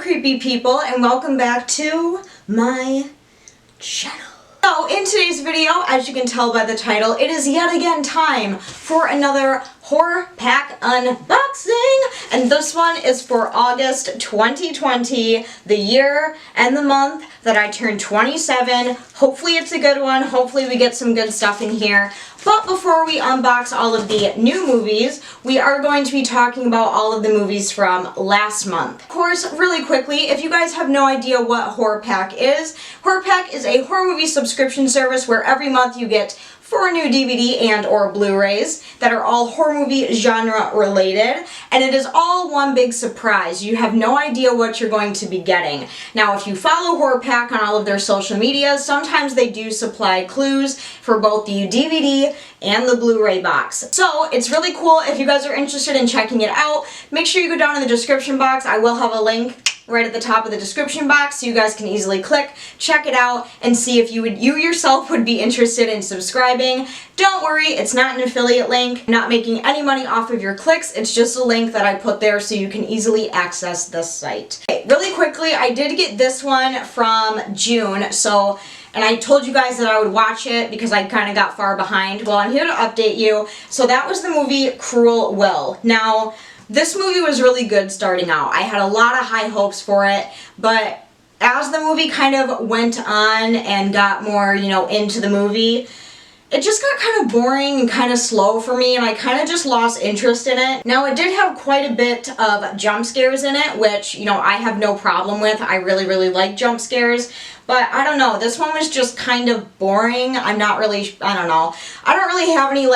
creepy people, and welcome back to my channel. So in today's video, as you can tell by the title, it is yet again time for another horror pack unboxing, and this one is for August 2020, the year and the month that I turned 27. Hopefully it's a good one. Hopefully we get some good stuff in here. But before we unbox all of the new movies, we are going to be talking about all of the movies from last month. Of course, really quickly, if you guys have no idea what Horror Pack is a horror movie subscription service where every month you get 4 new DVD and or Blu-rays that are all horror movie genre related, and it is all one big surprise. You have no idea what you're going to be getting. Now, if you follow Horror Pack on all of their social media, sometimes they do supply clues for both the DVD and the Blu-ray box. So it's really cool. If you guys are interested in checking it out, make sure you go down in the description box. I will have a link right at the top of the description box so you guys can easily click, check it out, and see if you yourself would be interested in subscribing. Don't worry, it's not an affiliate link. I'm not making any money off of your clicks. It's just a link that I put there so you can easily access this site. Okay, really quickly, I did get this one from June, and I told you guys that I would watch it because I kind of got far behind. Well, I'm here to update you. So that was the movie Cruel Will. Now, this movie was really good starting out. I had a lot of high hopes for it, but as the movie kind of went on and got more, into the movie, it just got kind of boring and kind of slow for me, and I kind of just lost interest in it. Now, it did have quite a bit of jump scares in it, which, I have no problem with. I really, really like jump scares. But I don't know, this one was just kind of boring. I don't really have any,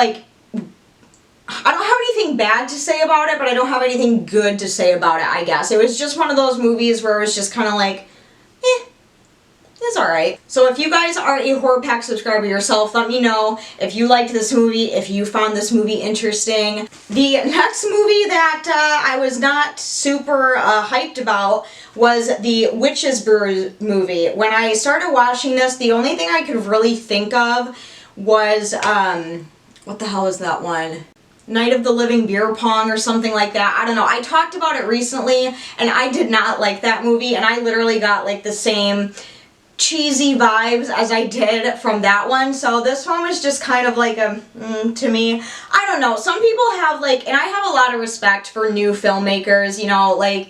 I don't have anything bad to say about it, but I don't have anything good to say about it, I guess. It was just one of those movies where it was just kind of like, it's alright. So if you guys are a Horror Pack subscriber yourself, let me know if you liked this movie, if you found this movie interesting. The next movie that I was not super hyped about was the Witch's Brew movie. When I started watching this, the only thing I could really think of was, what the hell is that one? Night of the Living Beer Pong or something like that. I don't know. I talked about it recently, and I did not like that movie, and I literally got the same cheesy vibes as I did from that one. So this one was just kind of to me, I don't know. Some people have and I have a lot of respect for new filmmakers,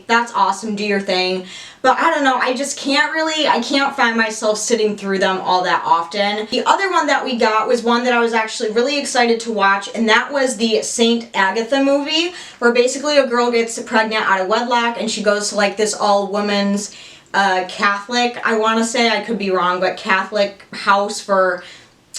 that's awesome, do your thing. But I don't know, I can't find myself sitting through them all that often. The other one that we got was one that I was actually really excited to watch, and that was the Saint Agatha movie, where basically a girl gets pregnant out of wedlock and she goes to this all-women's Catholic, I want to say, I could be wrong, but Catholic house for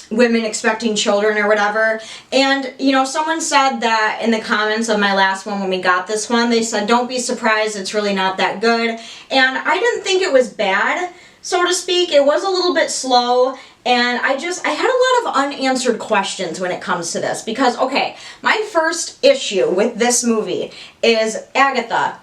women expecting children or whatever. And, someone said that in the comments of my last one when we got this one, they said, don't be surprised, it's really not that good. And I didn't think it was bad, so to speak. It was a little bit slow, and I had a lot of unanswered questions when it comes to this. Because, okay, my first issue with this movie is Agatha.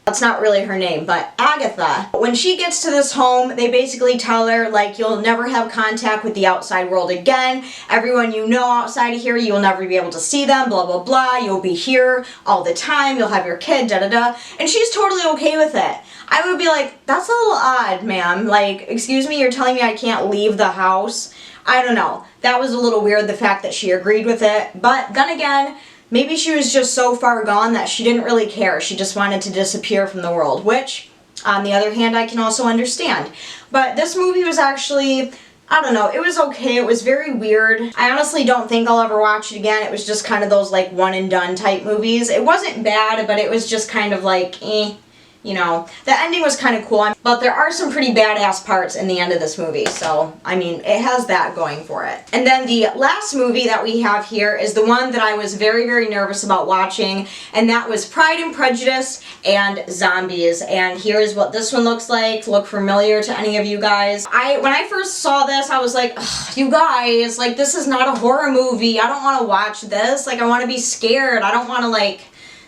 That's not really her name, but Agatha. When she gets to this home, they basically tell her, you'll never have contact with the outside world again. Everyone you know outside of here, you'll never be able to see them, blah, blah, blah. You'll be here all the time. You'll have your kid, da-da-da. And she's totally okay with it. I would be like, that's a little odd, ma'am. Excuse me, you're telling me I can't leave the house? I don't know. That was a little weird, the fact that she agreed with it. But then again, maybe she was just so far gone that she didn't really care. She just wanted to disappear from the world, which, on the other hand, I can also understand. But this movie was actually, I don't know, it was okay. It was very weird. I honestly don't think I'll ever watch it again. It was just kind of those, one and done type movies. It wasn't bad, but it was just kind of eh. The ending was kind of cool, but there are some pretty badass parts in the end of this movie, so, it has that going for it. And then the last movie that we have here is the one that I was very, very nervous about watching, and that was Pride and Prejudice and Zombies. And here's what this one looks like. Look familiar to any of you guys? When I first saw this, I was like, ugh, you guys, this is not a horror movie. I don't want to watch this. I want to be scared. I don't want to,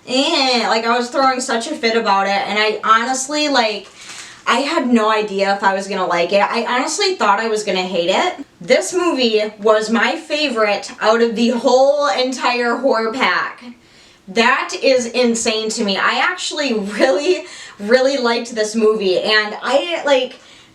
I was throwing such a fit about it, and I honestly, I had no idea if I was gonna like it. I honestly thought I was gonna hate it. This movie was my favorite out of the whole entire horror pack. That is insane to me. I actually really liked this movie, and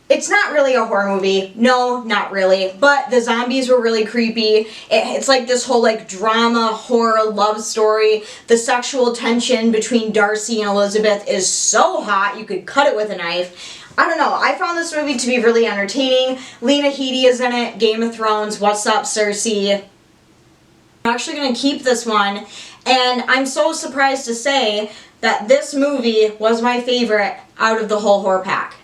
it's not really a horror movie. No, not really. But the zombies were really creepy. It's like this whole like drama, horror, love story. The sexual tension between Darcy and Elizabeth is so hot you could cut it with a knife. I don't know. I found this movie to be really entertaining. Lena Headey is in it. Game of Thrones. What's up, Cersei? I'm actually going to keep this one. And I'm so surprised to say that this movie was my favorite out of the whole horror pack.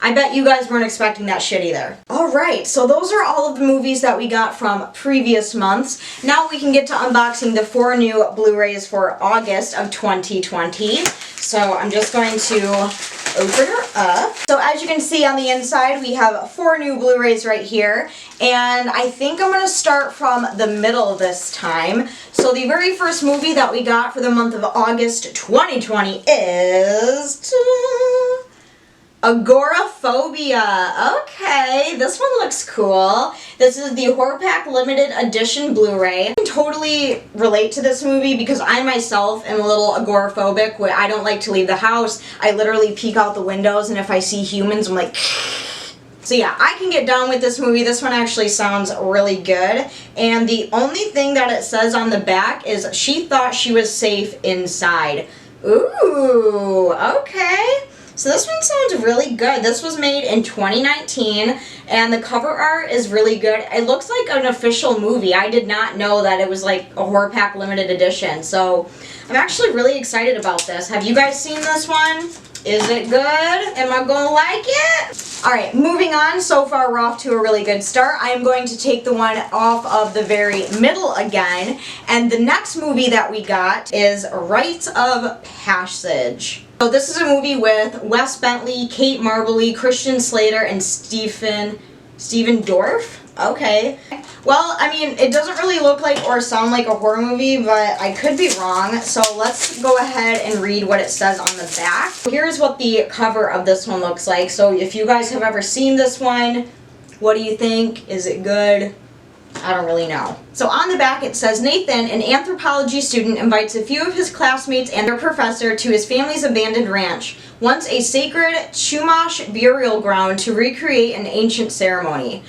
I bet you guys weren't expecting that shit either. Alright, so those are all of the movies that we got from previous months. Now we can get to unboxing the 4 new Blu-rays for August of 2020. So I'm just going to open her up. So as you can see on the inside, we have 4 new Blu-rays right here. And I think I'm going to start from the middle this time. So the very first movie that we got for the month of August 2020 is Agoraphobia. Okay, this one looks cool. This is the Horror Pack Limited Edition Blu-ray. I can totally relate to this movie because I myself am a little agoraphobic. I don't like to leave the house. I literally peek out the windows, and if I see humans, I'm like... So yeah, I can get down with this movie. This one actually sounds really good. And the only thing that it says on the back is she thought she was safe inside. Ooh, okay. So this one sounds really good. This was made in 2019, and the cover art is really good. It looks like an official movie. I did not know that it was like a Horror Pack Limited Edition, so I'm actually really excited about this. Have you guys seen this one? Is it good? Am I gonna like it? Alright, moving on. So far we're off to a really good start. I am going to take the one off of the very middle again, and the next movie that we got is Rites of Passage. So this is a movie with Wes Bentley, Kate Marbley, Christian Slater, and Stephen Dorff? Okay. Well, I mean, it doesn't really look like or sound like a horror movie, but I could be wrong. So let's go ahead and read what it says on the back. Here's what the cover of this one looks like. So if you guys have ever seen this one, what do you think? Is it good? I don't really know. So on the back it says, Nathan, an anthropology student, invites a few of his classmates and their professor to his family's abandoned ranch, once a sacred Chumash burial ground, to recreate an ancient ceremony.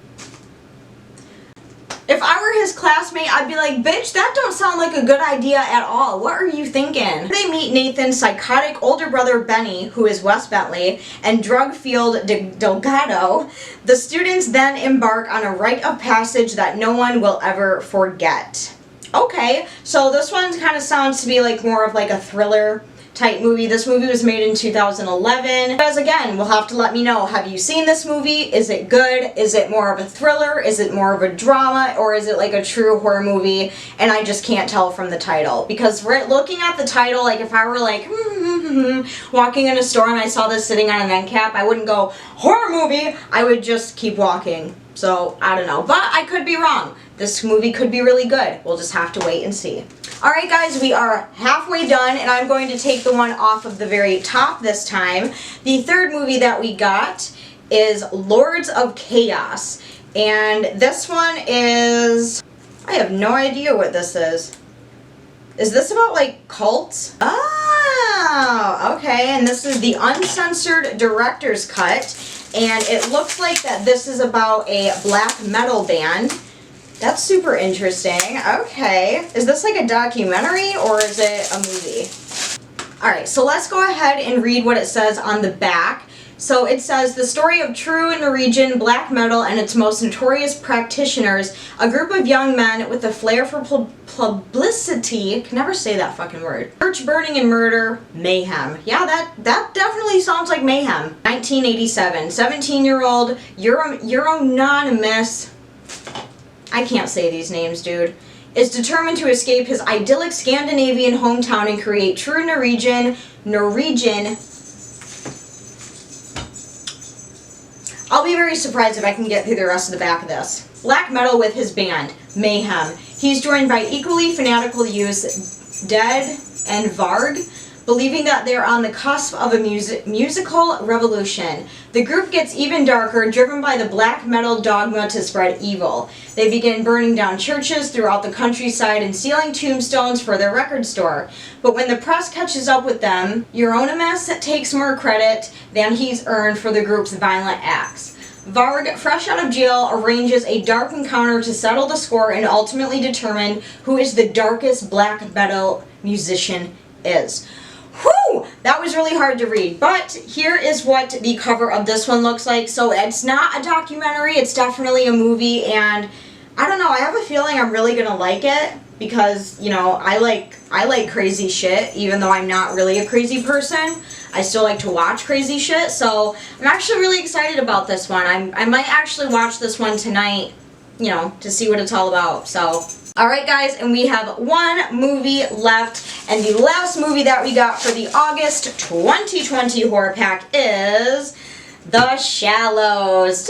If I were his classmate, I'd be like, bitch, that don't sound like a good idea at all. What are you thinking? They meet Nathan's psychotic older brother, Benny, who is Wes Bentley, and drug-fueled Delgado. The students then embark on a rite of passage that no one will ever forget. Okay, so this one kind of sounds to be like more of like a thriller type movie. This movie was made in 2011. Guys, again, will have to let me know, have you seen this movie? Is it good? Is it more of a thriller? Is it more of a drama? Or is it like a true horror movie and I just can't tell from the title? Because looking at the title, like if I were like walking in a store and I saw this sitting on an end cap, I wouldn't go, horror movie! I would just keep walking. So, I don't know. But I could be wrong. This movie could be really good. We'll just have to wait and see. Alright guys, we are halfway done, and I'm going to take the one off of the very top this time. The third movie that we got is Lords of Chaos. And this one is... I have no idea what this is. Is this about, like, cults? Oh, okay. And this is the uncensored director's cut. And it looks like that this is about a black metal band. That's super interesting. Okay. Is this like a documentary or is it a movie? Alright, so let's go ahead and read what it says on the back. So it says, the story of true Norwegian black metal and its most notorious practitioners, a group of young men with a flair for publicity, can never say that fucking word, church burning and murder, mayhem. Yeah, that definitely sounds like mayhem. 1987, 17-year-old Euronymous, I can't say these names, dude, is determined to escape his idyllic Scandinavian hometown and create true Norwegian, I'll be very surprised if I can get through the rest of the back of this. Black metal with his band, Mayhem. He's joined by equally fanatical youths, Dead and Varg, believing that they're on the cusp of a musical revolution. The group gets even darker, driven by the black metal dogma to spread evil. They begin burning down churches throughout the countryside and stealing tombstones for their record store. But when the press catches up with them, Euronymous takes more credit than he's earned for the group's violent acts. Varg, fresh out of jail, arranges a dark encounter to settle the score and ultimately determine who is the darkest black metal musician is. Whew! That was really hard to read, but here is what the cover of this one looks like. So it's not a documentary, it's definitely a movie, and I don't know, I have a feeling I'm really gonna like it because, you know, I like crazy shit, even though I'm not really a crazy person. I still like to watch crazy shit, so I'm actually really excited about this one. I might actually watch this one tonight, you know, to see what it's all about, so. Alright guys, and we have one movie left, and the last movie that we got for the August 2020 horror pack is The Shallows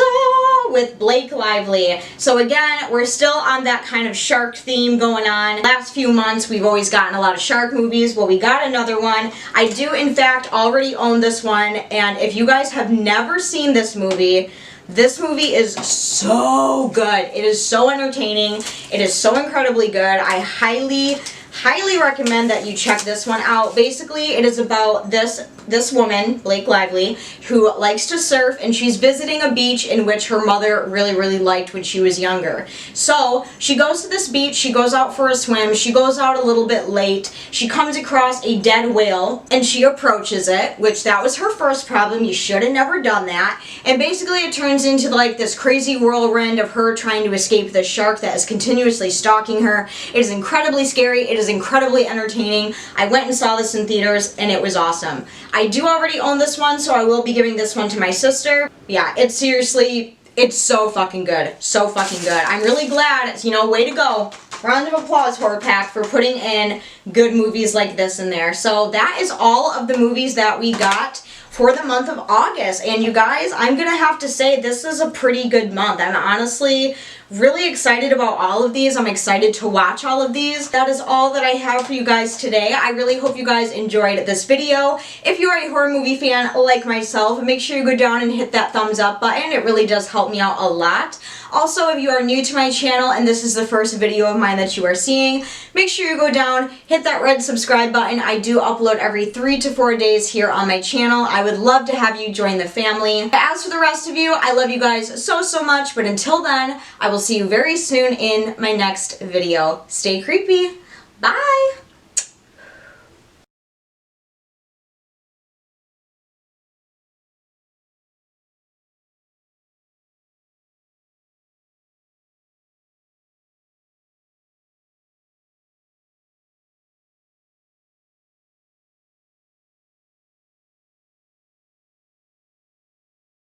with Blake Lively. So again, we're still on that kind of shark theme going on. Last few months, we've always gotten a lot of shark movies. Well, we got another one. I do, in fact, already own this one, and if you guys have never seen this movie is so good. It is so entertaining. It is so incredibly good. I highly recommend that you check this one out. Basically, it is about this woman, Blake Lively, who likes to surf, and she's visiting a beach in which her mother really liked when she was younger. So she goes to this beach, she goes out for a swim, she goes out a little bit late, she comes across a dead whale, and she approaches it, which that was her first problem. You should have never done that. And basically it turns into like this crazy whirlwind of her trying to escape the shark that is continuously stalking her. It is incredibly scary. It is incredibly entertaining. I went and saw this in theaters, and it was awesome. I do already own this one, so I will be giving this one to my sister. Yeah, it's so fucking good. So fucking good. I'm really glad, you know, way to go. Round of applause, Horror Pack, for putting in good movies like this in there. So that is all of the movies that we got for the month of August. And you guys, I'm going to have to say this is a pretty good month. I'm honestly really excited about all of these. I'm excited to watch all of these. That is all that I have for you guys today. I really hope you guys enjoyed this video. If you are a horror movie fan like myself, make sure you go down and hit that thumbs up button. It really does help me out a lot. Also, if you are new to my channel and this is the first video of mine that you are seeing, make sure you go down, hit that red subscribe button. I do upload every 3 to 4 days here on my channel. I would love to have you join the family. As for the rest of you, I love you guys so much, but until then, I will see you very soon in my next video. Stay creepy. Bye!